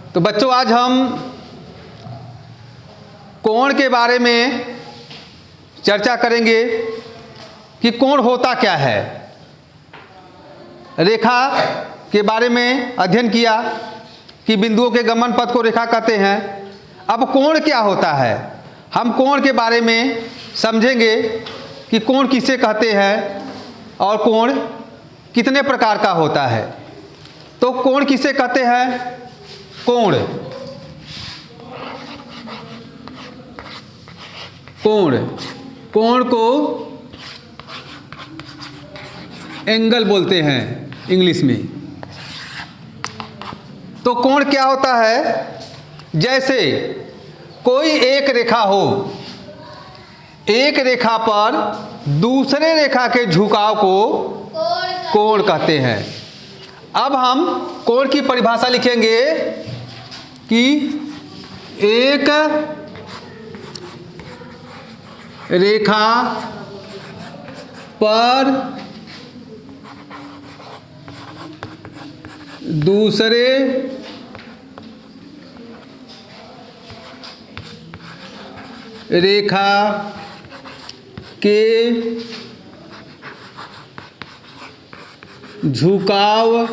तो बच्चों आज हम कोण के बारे में चर्चा करेंगे कि कोण होता क्या है। रेखा के बारे में अध्ययन किया कि बिंदुओं के गमन पथ को रेखा कहते हैं। अब कोण क्या होता है, हम कोण के बारे में समझेंगे कि कोण किसे कहते हैं और कोण कितने प्रकार का होता है। तो कोण किसे कहते हैं? कोण कोण कोण को एंगल बोलते हैं इंग्लिश में। तो कोण क्या होता है? जैसे कोई एक रेखा हो, एक रेखा पर दूसरे रेखा के झुकाव को कोण कहते हैं। अब हम कोण की परिभाषा लिखेंगे कि एक रेखा पर दूसरे रेखा के झुकाव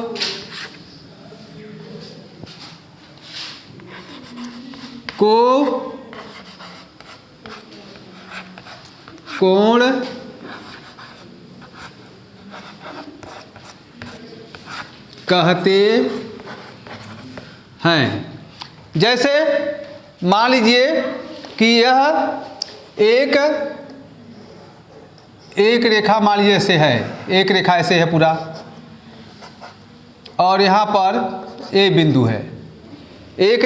को कोण कहते हैं। जैसे मान लीजिए कि यह एक रेखा मान लीजिए ऐसे है, एक रेखा ऐसे है पूरा, और यहाँ पर ए बिंदु है। एक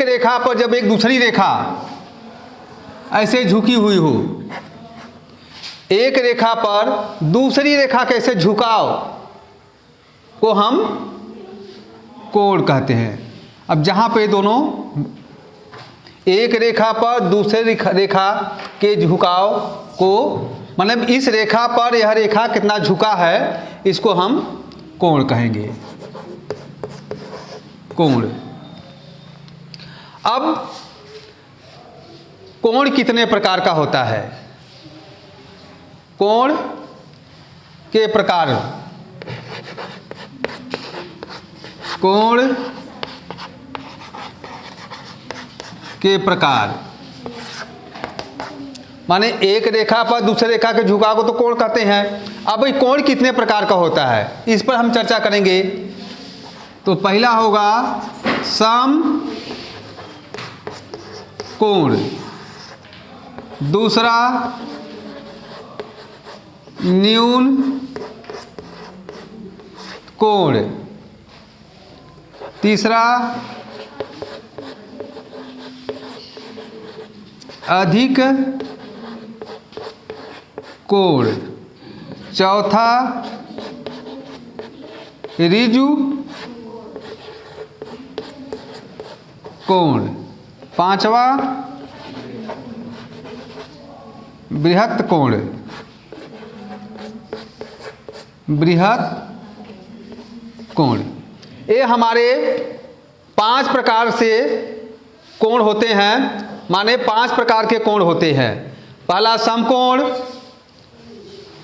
रेखा पर जब एक दूसरी रेखा ऐसे झुकी हुई हो, एक रेखा पर दूसरी रेखा के ऐसे झुकाव को हम कोण कहते हैं। अब जहाँ पे दोनों एक रेखा पर दूसरे रेखा के झुकाव को, मतलब इस रेखा पर यह रेखा कितना झुका है, इसको हम कोण कहेंगे, कोण। अब कोण कितने प्रकार का होता है? कोण के प्रकार, कोण के प्रकार माने एक रेखा पर दूसरे रेखा के झुकाव को तो कोण कहते हैं। अब ये कोण कितने प्रकार का होता है, इस पर हम चर्चा करेंगे। तो पहला होगा सम कोण, दूसरा न्यून कोण, तीसरा अधिक कोण, चौथा ऋजु कोण, पांचवा बृहत कोण, बृहत कोण। ये हमारे 5 प्रकार से कोण होते हैं, माने 5 प्रकार के कोण होते हैं। पहला समकोण,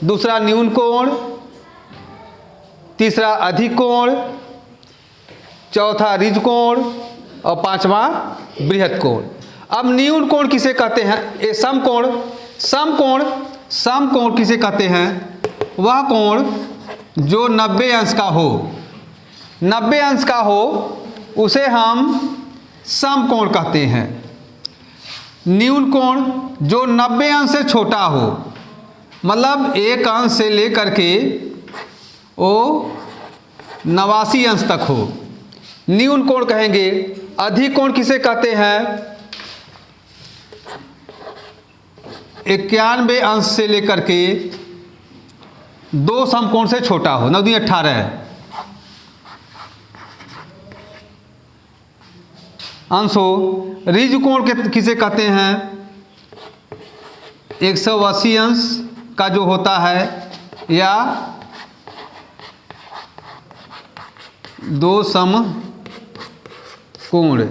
दूसरा न्यून कोण, तीसरा अधिक कोण, चौथा ऋज कोण और पांचवा बृहत कोण। अब न्यून कोण किसे कहते हैं? ये समकोण किसे कहते हैं? वह कोण जो 90 अंश का हो, 90 अंश का हो उसे हम समकोण कहते हैं। न्यून कोण जो 90 अंश से छोटा हो, मतलब 1 अंश से लेकर के वो 89 अंश तक हो, न्यून कोण कहेंगे। अधिक कोण किसे कहते हैं? 91 अंश से लेकर के 2 समकोण से छोटा हो, 9 दूनी 18 अंश हो। ऋज कोण किसे कहते हैं? 180 अंश का जो होता है, या 2 सम कोण,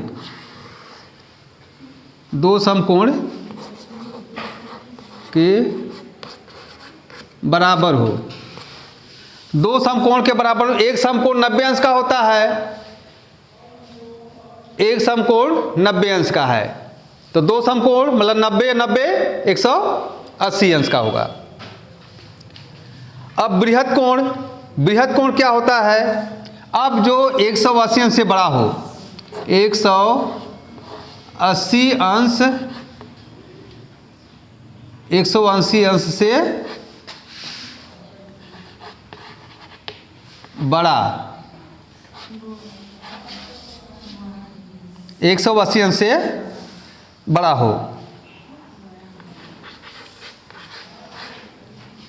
दो समकोण के बराबर हो। दो समकोण के बराबर, एक समकोण 90 अंश का होता है, एक समकोण 90 अंश का है, तो दो समकोण मतलब 90 90 180 अंश का होगा। अब बृहद कोण, बृहद कोण क्या होता है? अब जो 180 अंश से बड़ा हो, 180 अंश, 180 अंश से बड़ा, 180 अंश से बड़ा हो।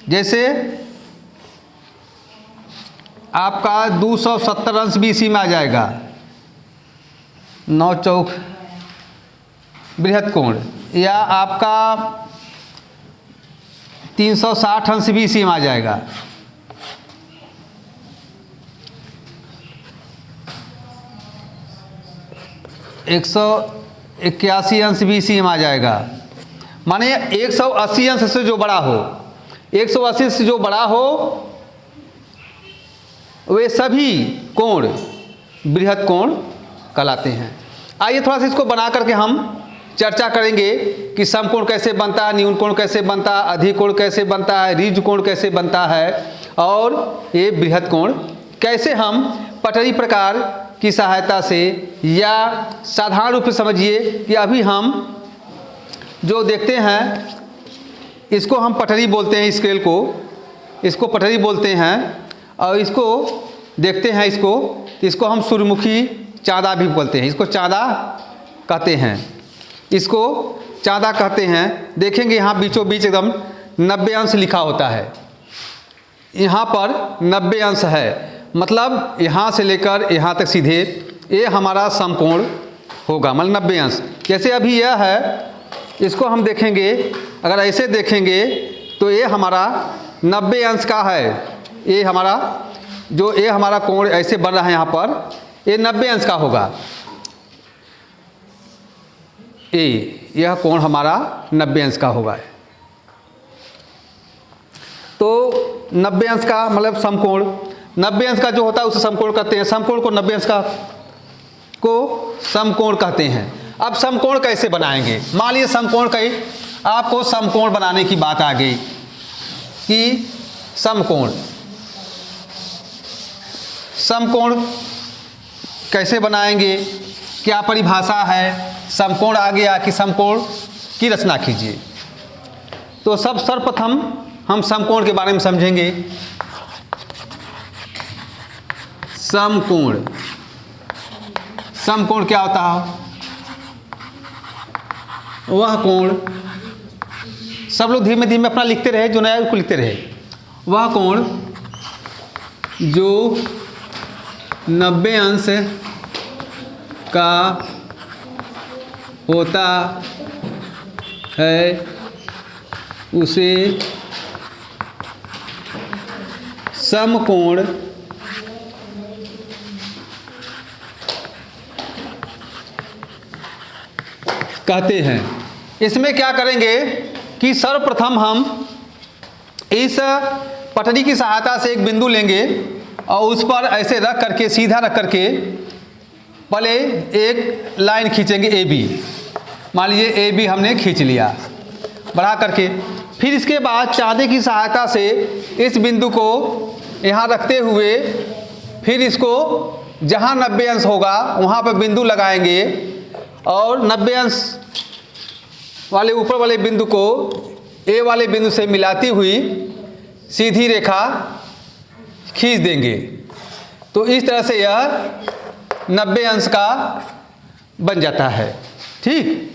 जैसे आपका 270 अंश BC में आ जाएगा, 9 चौक बृहद कोण, या आपका 360 अंश BC में आ जाएगा, 181 अंश BC में आ जाएगा। माने 180 अंश से जो बड़ा हो, 180 से जो बड़ा हो, वे सभी कोण बृहद कोण कहलाते हैं। आइए थोड़ा सा इसको बना करके हम चर्चा करेंगे कि समकोण कैसे बनता है, न्यून कोण कैसे बनता है, अधिक कोण कैसे बनता है, ऋज कोण कैसे बनता है, और ये बृहद कोण कैसे हम पटरी प्रकार की सहायता से, या साधारण रूप से समझिए कि अभी हम जो देखते हैं इसको हम पटरी बोलते हैं, स्केल को इसको पटरी बोलते हैं, और इसको देखते हैं इसको हम सूर्यमुखी चाँदा भी बोलते हैं, इसको चाँदा कहते हैं, इसको चाँदा कहते हैं। देखेंगे यहाँ बीचों बीच एकदम 90 अंश लिखा होता है, यहाँ पर 90 अंश है, मतलब यहाँ से लेकर यहाँ तक सीधे ये हमारा समकोण होगा, मतलब 90 अंश। जैसे अभी यह है, इसको हम देखेंगे, अगर ऐसे देखेंगे तो ये हमारा 90 अंश का है। ये हमारा जो ये हमारा कोण ऐसे बन रहा है यहाँ पर, ये 90 अंश का होगा। यह कोण हमारा 90 अंश का होगा। तो 90 अंश का मतलब समकोण, 90 अंश का जो होता है उसे समकोण कहते हैं। समकोण को 90 अंश का को समकोण कहते हैं। अब समकोण कैसे बनाएंगे? मान लीजिए समकोण कहीं आपको समकोण बनाने की बात आ गई कि समकोण कैसे बनाएंगे, क्या परिभाषा है, समकोण आ गया कि समकोण की रचना कीजिए। तो सर्वप्रथम हम समकोण के बारे में समझेंगे। समकोण क्या होता है? वह कोण, सब लोग धीमे धीमे अपना लिखते रहे, जो नया उसको लिखते रहे। वह कोण जो 90 अंश का होता है उसे समकोण कहते हैं। इसमें क्या करेंगे कि सर्वप्रथम हम इस पटरी की सहायता से एक बिंदु लेंगे और उस पर ऐसे रख करके, सीधा रख करके पहले एक लाइन खींचेंगे AB। मान लीजिए AB हमने खींच लिया बढ़ा करके। फिर इसके बाद चाँदे की सहायता से इस बिंदु को यहाँ रखते हुए फिर इसको जहाँ 90 अंश होगा वहाँ पर बिंदु लगाएंगे और 90 अंश वाले ऊपर वाले बिंदु को A वाले बिंदु से मिलाती हुई सीधी रेखा खींच देंगे। तो इस तरह से यह 90 अंश का बन जाता है। ठीक,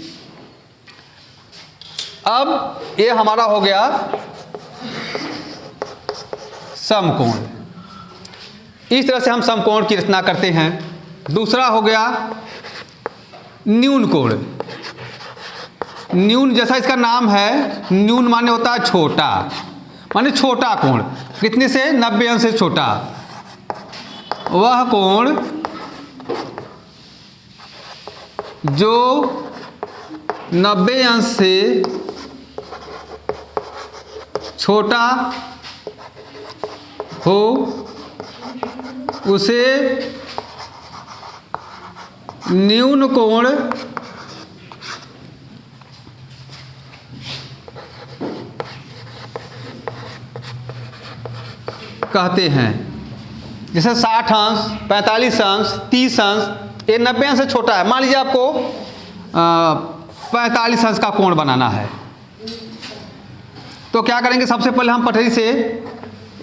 अब ये हमारा हो गया समकोण। इस तरह से हम समकोण की रचना करते हैं। दूसरा हो गया न्यून कोण। न्यून जैसा इसका नाम है, न्यून माने होता है छोटा, माने छोटा कोण। कितने से? 90 अंश से छोटा। वह कोण जो 90 अंश से छोटा हो उसे न्यून कोण कहते हैं। जैसे 60 अंश, 45 अंश, 30 अंश, ये 90 अंश से छोटा है। मान लीजिए आपको 45 अंश का कोण बनाना है, तो क्या करेंगे? सबसे पहले हम पटरी से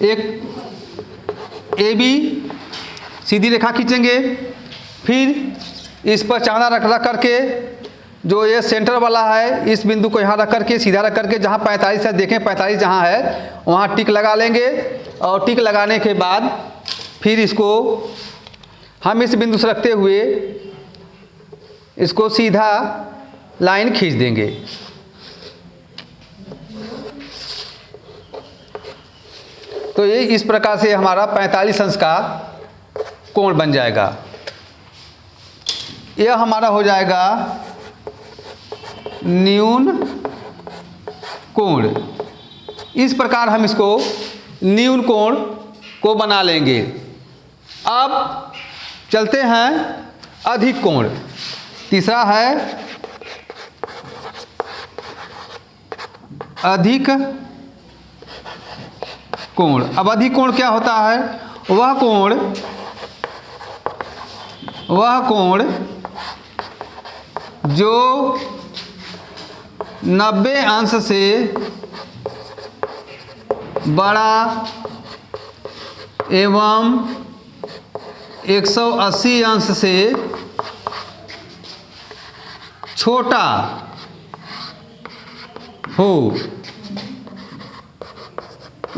एक ए बी सीधी रेखा खींचेंगे, फिर इस पर चांदा रख करके जो ये सेंटर वाला है इस बिंदु को यहाँ रख करके सीधा रख करके जहाँ 45 है, देखें 45 जहाँ है वहाँ टिक लगा लेंगे, और टिक लगाने के बाद फिर इसको हम इस बिंदु से रखते हुए इसको सीधा लाइन खींच देंगे। तो ये इस प्रकार से हमारा 45 अंश का कोण बन जाएगा। यह हमारा हो जाएगा न्यून कोण। इस प्रकार हम इसको न्यून कोण को बना लेंगे। अब चलते हैं अधिक कोण। तीसरा है अधिक कोण। अब अधिक कोण क्या होता है? वह कोण जो 90 अंश से बड़ा एवं 180 अंश से छोटा हो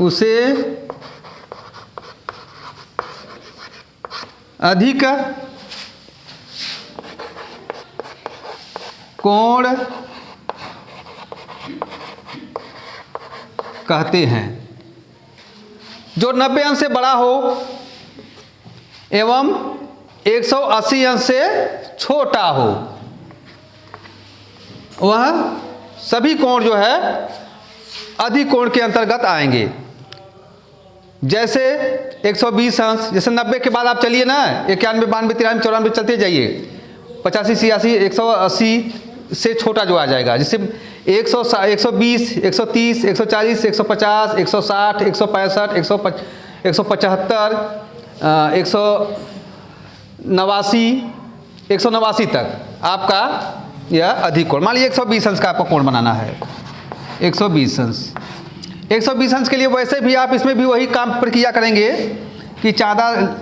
उसे अधिक कोण कहते हैं। जो 90 अंश से बड़ा हो एवं 180 अंश से छोटा हो, वह सभी कोण जो है अधिक कोण के अंतर्गत आएंगे। जैसे 120 अंश, जैसे 90 के बाद आप चलिए ना 91, 92, 93, 94 चलते जाइए, 85, 86, 180 से छोटा जो आ जाएगा, जैसे 120, 130, 140, 150, 160, 165, 175, 189 तक आपका यह अधिक कोण। मान लीजिए 120 अंश का आपको कोण बनाना है। 120 अंश के लिए वैसे भी आप इसमें भी वही काम प्रक्रिया करेंगे कि चांदा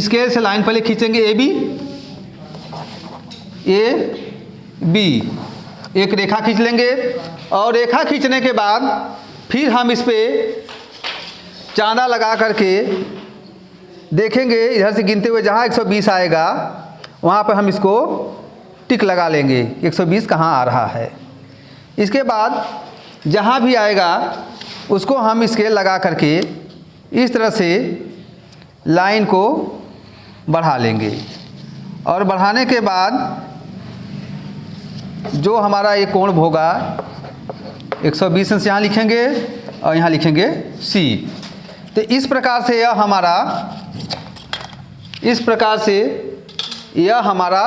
स्केल से लाइन पहले खींचेंगे ए बी, एक रेखा खींच लेंगे, और रेखा खींचने के बाद फिर हम इस पे चांदा लगा करके देखेंगे, इधर से गिनते हुए जहाँ 120 आएगा वहाँ पर हम इसको टिक लगा लेंगे 120 कहाँ आ रहा है। इसके बाद जहाँ भी आएगा उसको हम स्केल लगा करके इस तरह से लाइन को बढ़ा लेंगे, और बढ़ाने के बाद जो हमारा ये कोण होगा 120 अंश यहाँ लिखेंगे और यहाँ लिखेंगे C। तो इस प्रकार से यह हमारा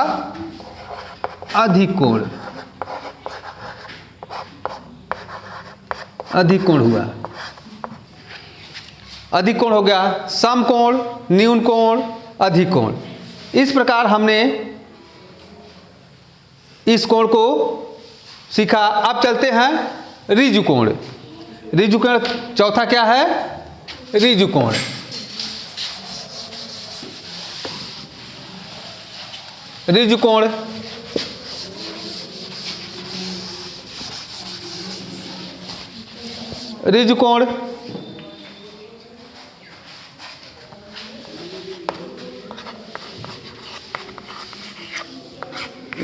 अधिक कोण हुआ। अधिक कोण हो गया, सम कोण, न्यून कोण, अधिक कोण। इस प्रकार हमने इस कोण को सीखा। अब चलते हैं ऋजु कोण। ऋजु कोण चौथा क्या है? ऋजु कोण। ऋजु कोण ऋजु कोण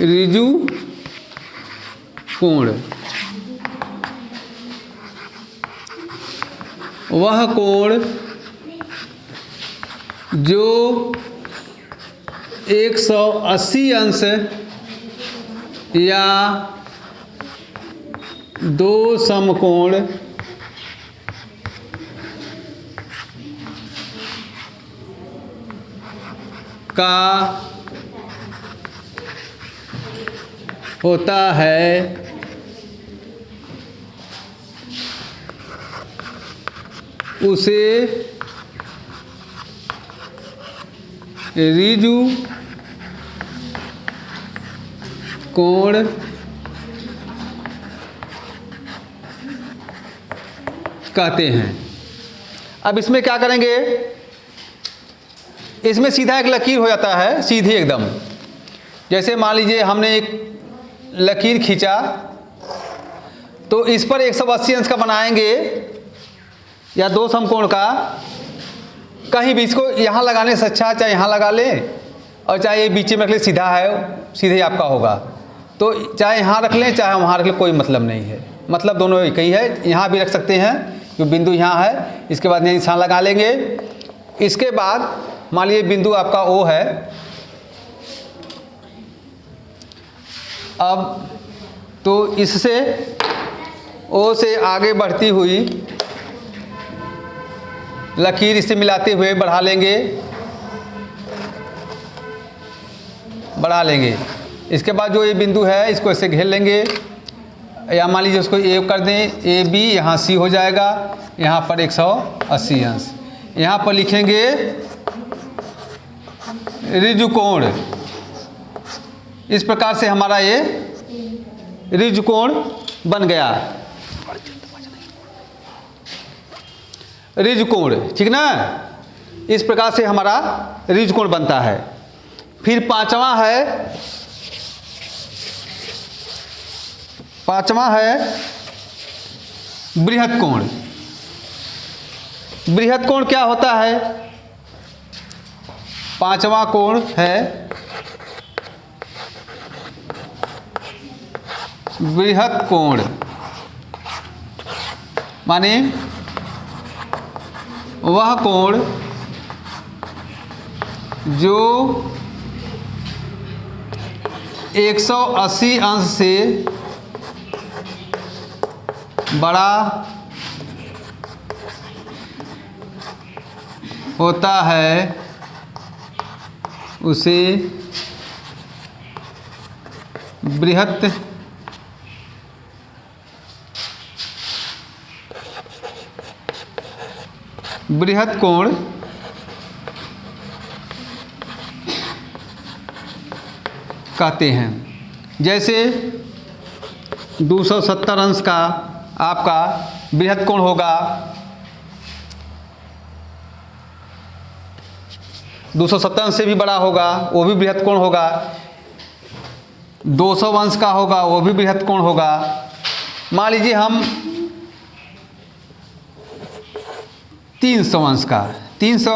ऋजु कोण वह कोण जो 180 अंश या 2 समकोण का होता है उसे ऋजु कोण कहते हैं। अब इसमें क्या करेंगे, इसमें सीधा एक लकीर हो जाता है, सीधी एकदम। जैसे मान लीजिए हमने एक लकीर खींचा तो इस पर 180 अंश का बनाएंगे या 2 समकोण का, कहीं भी इसको यहाँ लगाने से अच्छा चाहे यहाँ लगा लें और चाहे ये बीच में रख लें, सीधा है सीधे आपका होगा। तो चाहे यहाँ रख लें चाहे वहाँ रख लें, कोई मतलब नहीं है, मतलब दोनों एक ही है। यहाँ भी रख सकते हैं, जो बिंदु यहाँ है, इसके बाद यहाँ निशान लगा लेंगे। इसके बाद मान लीजिए बिंदु आपका O है। अब तो इससे O से आगे बढ़ती हुई लकीर इससे मिलाते हुए बढ़ा लेंगे। इसके बाद जो ये बिंदु है इसको ऐसे घेर लेंगे, या मान लीजिए उसको A कर दें, AB, यहाँ C हो जाएगा, यहाँ पर 180 अंश। यहाँ पर लिखेंगे ऋजुकोण। इस प्रकार से हमारा ये ऋजुकोण बन गया, ऋजुकोण, ठीक ना। इस प्रकार से हमारा ऋजुकोण बनता है। फिर पांचवा है बृहत् कोण। बृहत् कोण क्या होता है? पांचवा कोण है बृहत् कोण, माने वह कोण जो 180 अंश से बड़ा होता है उसे बृहत् कोण कहते हैं। जैसे 270 अंश का आपका बृहत् कोण होगा, 270 अंश से भी बड़ा होगा वो भी बृहत् कोण होगा, 200 अंश का होगा वो भी बृहत् कोण होगा। मान लीजिए हम 300 अंश का, 300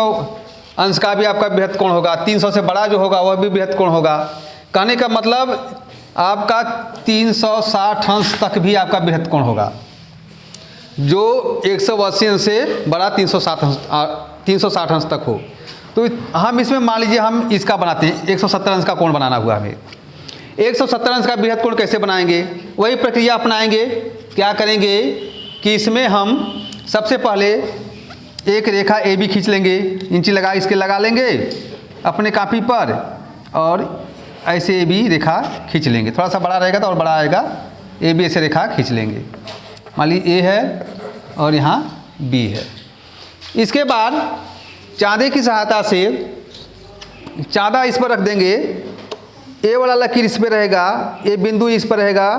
अंश का भी आपका बृहत् कोण होगा, 300 से बड़ा जो होगा वह भी बृहत् कोण होगा। कहने का मतलब आपका 360 अंश तक भी आपका बृहत् कोण होगा, जो 180 अंश से बड़ा 360 अंश तक हो। तो हम इसमें मान लीजिए हम इसका बनाते हैं, 170 अंश का कोण बनाना हुआ हमें। 170 अंश का बृहत् कोण कैसे बनाएंगे? वही प्रक्रिया अपनाएंगे। क्या करेंगे कि इसमें हम सबसे पहले एक रेखा AB खींच लेंगे, इंची लगा इसके लगा लेंगे अपने कापी पर, और ऐसे AB रेखा खींच लेंगे। थोड़ा सा बड़ा रहेगा तो और बड़ा आएगा, AB ऐसे रेखा खींच लेंगे। मान लीजिए A है और यहाँ B है। इसके बाद चाँदे की सहायता से चाँदा इस पर रख देंगे, A वाला लकीर इस पर रहेगा, A बिंदु इस पर रहेगा।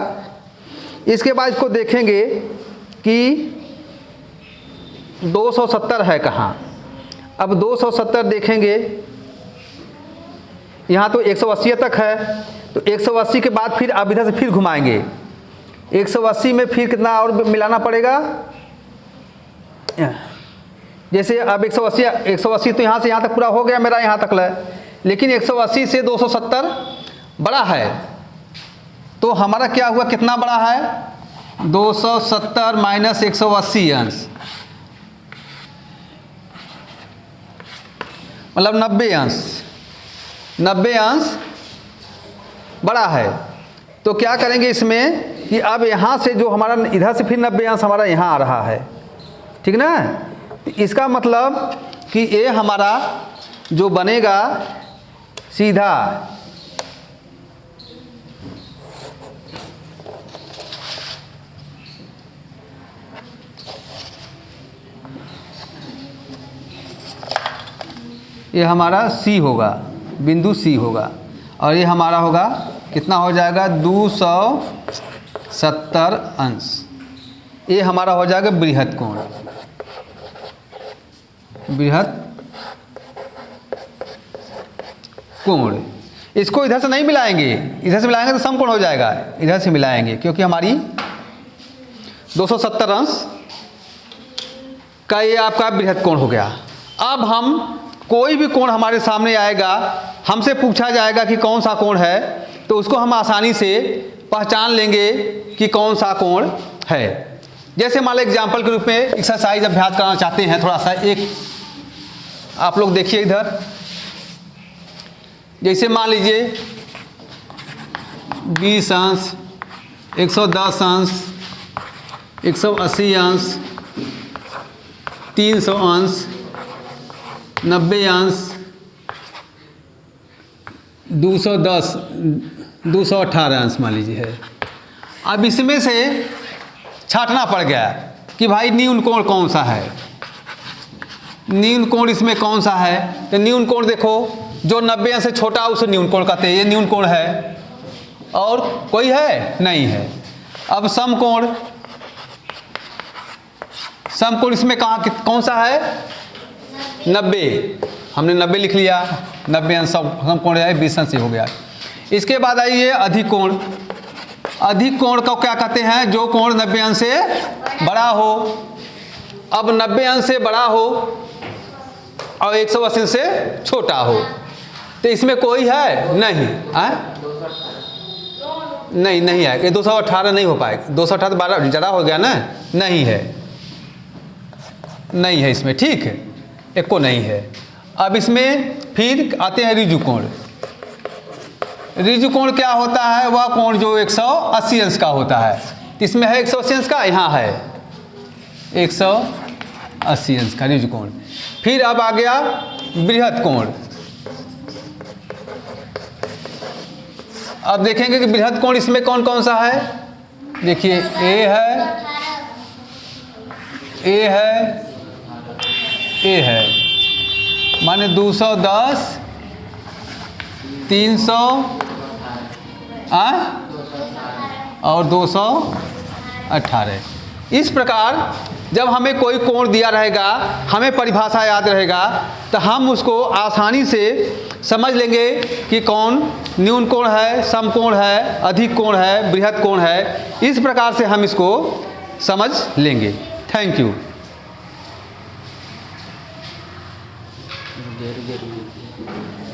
इसके बाद इसको देखेंगे कि 270 है कहाँ। अब 270 देखेंगे, यहाँ तो 180 तक है, तो 180 के बाद फिर अब इधर से फिर घुमाएंगे। 180 में फिर कितना और मिलाना पड़ेगा? जैसे अब 180 तो यहाँ से यहाँ तक पूरा हो गया मेरा, यहाँ तक है, लेकिन 180 से 270 बड़ा है, तो हमारा क्या हुआ, कितना बड़ा है? 270 माइनस 180 अंश, मतलब 90 अंश। 90 अंश बड़ा है। तो क्या करेंगे इसमें कि अब यहाँ से जो हमारा इधर से फिर 90 अंश हमारा यहाँ आ रहा है, ठीक ना। इसका मतलब कि ये हमारा जो बनेगा सीधा ये हमारा सी होगा, बिंदु सी होगा, और ये हमारा होगा कितना हो जाएगा 270 अंश। ये हमारा हो जाएगा बृहद कोण, बृहद कोण। इसको इधर से नहीं मिलाएंगे, इधर से मिलाएंगे तो समकोण हो जाएगा, इधर से मिलाएंगे क्योंकि हमारी 270 अंश का ये आपका बृहद कोण हो गया। अब हम कोई भी कोण हमारे सामने आएगा, हमसे पूछा जाएगा कि कौन सा कोण है, तो उसको हम आसानी से पहचान लेंगे कि कौन सा कोण है। जैसे मान लो एग्जाम्पल के रूप में एक्सरसाइज अभ्यास कराना चाहते हैं, थोड़ा सा एक आप लोग देखिए इधर। जैसे मान लीजिए 20 अंश, 110 अंश, 180 अंश, 300 अंश, 90 अंश, 210, 218 अंश मान लीजिए है। अब इसमें से छांटना पड़ गया कि भाई न्यून कोण कौन सा है, न्यून कोण इसमें कौन सा है। तो न्यून कोण देखो, जो 90 अंश से छोटा उसे न्यून कोण कहते हैं, ये न्यून कोण है। और कोई है नहीं है। अब समकोण, समकोण इसमें कहाँ कौन सा है 90, हमने 90 लिख लिया, 90 अंश समकोण है, 20 अंश हो गया। इसके बाद आइए अधिक कोण। अधिक कोण को क्या कहते हैं, जो कोण 90 अंश से बड़ा हो। अब 90 अंश से बड़ा हो और 180 से छोटा हो, तो इसमें कोई है नहीं, नहीं है। ये 218 नहीं हो पाएगा, 218 12 ज़्यादा हो गया ना, नहीं है, नहीं है इसमें, ठीक है, एक को नहीं है। अब इसमें फिर आते हैं ऋजु कोण। ऋजु कोण क्या होता है, वह कोण जो 180 अंश का होता है। इसमें है 180 अंश का, यहाँ है 180 अंश का ऋजु कोण। फिर अब आ गया बृहद कोण। अब देखेंगे कि बृहद कोण इसमें कौन कौन सा है। देखिए ए है, ए है, ए है, माने 210, 300 और 218। इस प्रकार जब हमें कोई कोण दिया रहेगा, हमें परिभाषा याद रहेगा, तो हम उसको आसानी से समझ लेंगे कि कौन न्यून कोण है, समकोण है, अधिक कोण है, बृहद कोण है। इस प्रकार से हम इसको समझ लेंगे। Thank you.